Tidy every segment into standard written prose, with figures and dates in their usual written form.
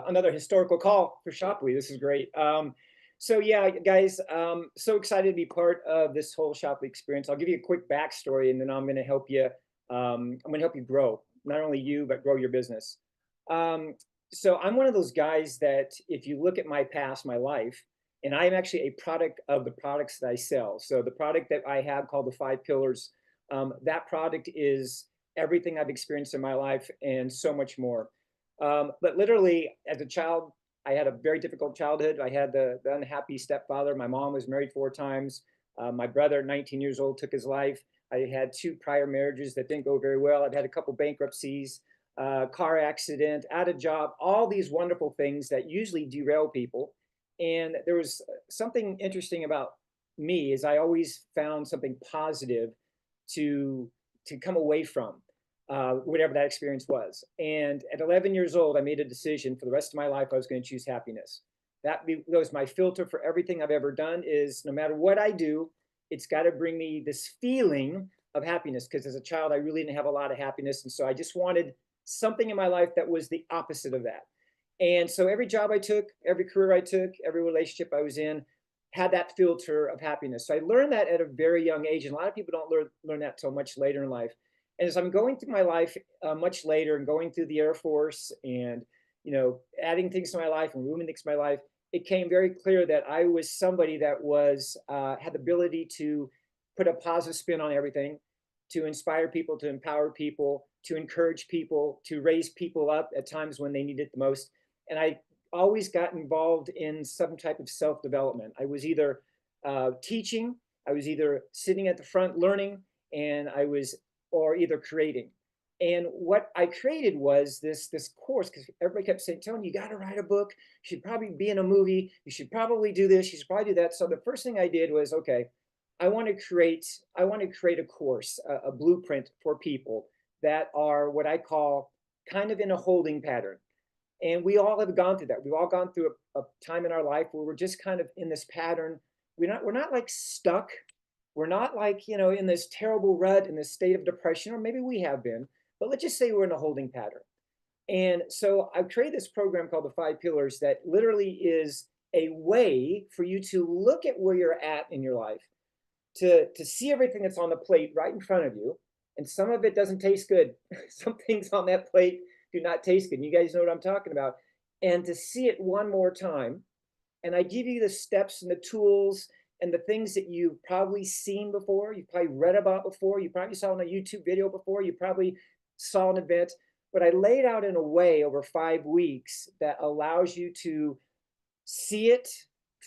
another historical call for Shoply. This is great. So yeah, guys, so excited to be part of this whole Shoply experience. I'll give you a quick backstory, and then I'm going to help you. I'm going to help you grow, not only you, but grow your business. Um, so I'm one of those guys that, if you look at my past, my life, and I'm actually a product of the products that I sell. So the product that I have called the Five Pillars, that product is everything I've experienced in my life and so much more. But literally, as a child, I had a very difficult childhood. I had the unhappy stepfather. My mom was married 4 times. My brother, 19 years old, took his life. I had 2 prior marriages that didn't go very well. I've had a couple bankruptcies, car accident, out of job, all these wonderful things that usually derail people. And there was something interesting about me is I always found something positive to to come away from whatever that experience was. And at 11 years old, I made a decision for the rest of my life I was going to choose happiness. That was my filter for everything I've ever done. Is no matter what I do, it's got to bring me this feeling of happiness. Because as a child, I really didn't have a lot of happiness, and so I just wanted something in my life that was the opposite of that. And so every job I took, every career I took, every relationship I was in had that filter of happiness. So I learned that at a very young age, and a lot of people don't learn that till much later in life. And as I'm going through my life much later and going through the Air Force and adding things to my life and removing things to my life, it came very clear that I was somebody that was had the ability to put a positive spin on everything, to inspire people, to empower people, to encourage people, to raise people up at times when they need it the most. And I always got involved in some type of self-development. I was either teaching, I was either sitting at the front learning, and I was or either creating. And what I created was this course, because everybody kept saying, Tony, you got to write a book. You should probably be in a movie. You should probably do this. You should probably do that. So the first thing I did was, okay, I want to create a course, a blueprint for people that are what I call kind of in a holding pattern. And we all have gone through that. We've all gone through a time in our life where we're just kind of in this pattern. We're not like stuck. We're not like, in this terrible rut, in this state of depression, or maybe we have been, but let's just say we're in a holding pattern. And so I've created this program called the Five Pillars that literally is a way for you to look at where you're at in your life, to see everything that's on the plate right in front of you. And some of it doesn't taste good. Some things on that plate do not taste good. And you guys know what I'm talking about. And to see it one more time. And I give you the steps and the tools and the things that you've probably seen before, you've probably read about before, you probably saw in a YouTube video before, you probably saw an event, but I laid out in a way over 5 weeks that allows you to see it,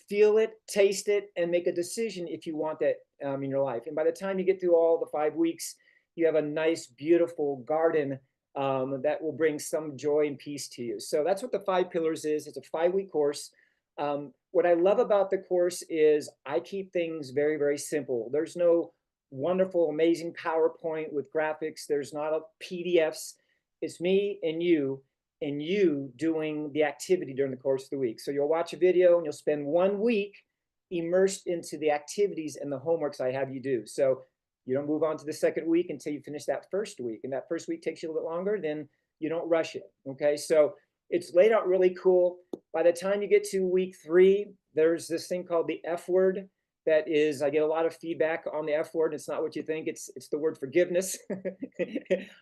feel it, taste it, and make a decision if you want that in your life. And by the time you get through all the 5 weeks, you have a nice, beautiful garden that will bring some joy and peace to you. So that's what the Five Pillars is. It's a 5-week course. What I love about the course is I keep things very, very simple. There's no wonderful, amazing PowerPoint with graphics. There's not a PDFs. It's me and you doing the activity during the course of the week. So you'll watch a video and you'll spend 1 week immersed into the activities and the homeworks I have you do. So you don't move on to the second week until you finish that first week. And that first week takes you a little bit longer, then you don't rush it. Okay. So it's laid out really cool. By the time you get to week 3, there's this thing called the F word. That is, I get a lot of feedback on the F word. It's not what you think. It's the word forgiveness.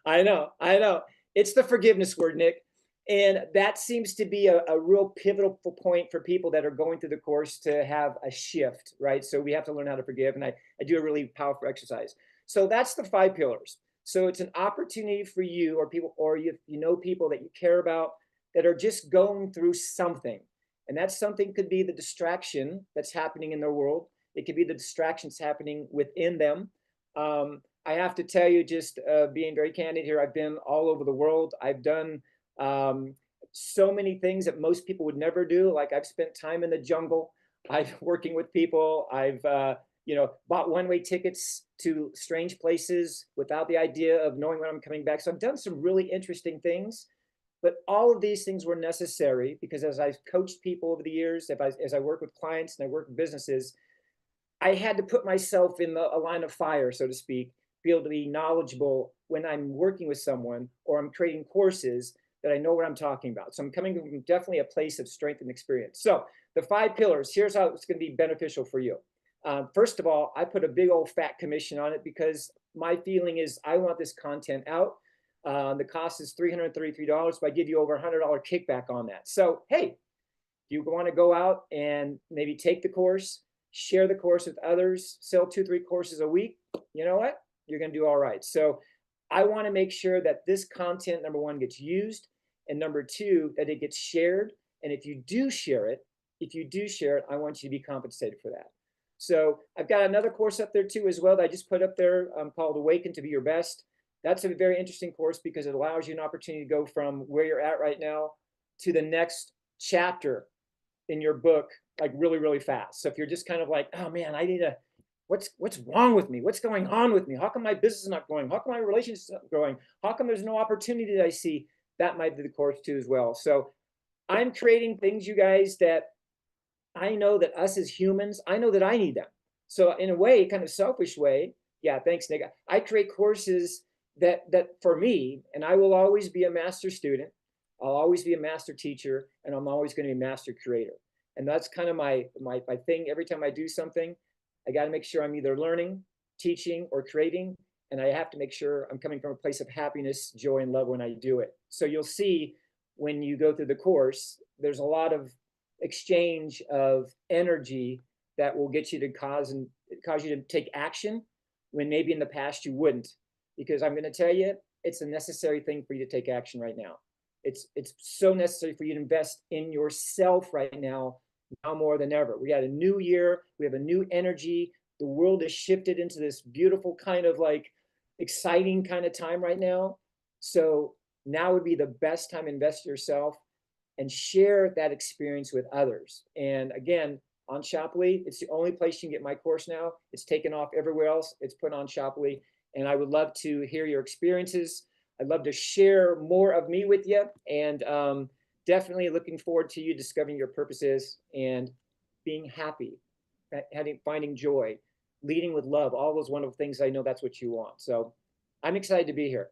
I know. It's the forgiveness word, Nick. And that seems to be a real pivotal point for people that are going through the course to have a shift, right? So we have to learn how to forgive. And I do a really powerful exercise. So that's the 5 pillars. So it's an opportunity for you or people, or you know people that you care about that are just going through something. And that something could be the distraction that's happening in their world. It could be the distractions happening within them. I have to tell you, just being very candid here, I've been all over the world. I've done so many things that most people would never do. Like I've spent time in the jungle. I've working with people. I've bought one-way tickets to strange places without the idea of knowing when I'm coming back. So I've done some really interesting things. But all of these things were necessary because as I've coached people over the years, as I work with clients and I work with businesses, I had to put myself in a line of fire, so to speak, be able to be knowledgeable when I'm working with someone or I'm creating courses. that I know what I'm talking about. So I'm coming from definitely a place of strength and experience. So the 5 pillars, here's how it's going to be beneficial for you. First of all, I put a big old fat commission on it because my feeling is I want this content out. The cost is $333, but I give you over $100 kickback on that. So, hey, you want to go out and maybe take the course, share the course with others, sell 2, 3 courses a week, you know what? You're going to do all right. So I want to make sure that this content, number one, gets used, and number two, that it gets shared. And if you do share it, I want you to be compensated for that. So I've got another course up there too as well that I just put up there called Awaken to Be Your Best. That's a very interesting course because it allows you an opportunity to go from where you're at right now to the next chapter in your book, like really, really fast. So if you're just kind of like, oh man, I need a, what's wrong with me? What's going on with me? How come my business is not going? How come my relationship is not growing? How come there's no opportunity that I see? That might be the course too as well. So I'm creating things, you guys, that I know that us as humans, I know that I need them. So in a way, kind of selfish way, yeah, thanks, Nick. I create courses that for me, and I will always be a master student. I'll always be a master teacher, and I'm always going to be a master creator. And that's kind of my thing. Every time I do something, I got to make sure I'm either learning, teaching, or creating. And I have to make sure I'm coming from a place of happiness, joy, and love when I do it. So you'll see when you go through the course, there's a lot of exchange of energy that will get you to cause you to take action when maybe in the past you wouldn't. Because I'm going to tell you, it's a necessary thing for you to take action right now. It's so necessary for you to invest in yourself right now more than ever. We got a new year, we have a new energy. The world is shifted into this beautiful kind of like exciting kind of time right now. So now would be the best time to invest in yourself and share that experience with others. And again, on Shoply, it's the only place you can get my course now. It's taken off everywhere else. It's put on Shoply. And I would love to hear your experiences. I'd love to share more of me with you. And definitely looking forward to you discovering your purposes and being happy, finding joy, leading with love, all those wonderful things. I know that's what you want. So I'm excited to be here.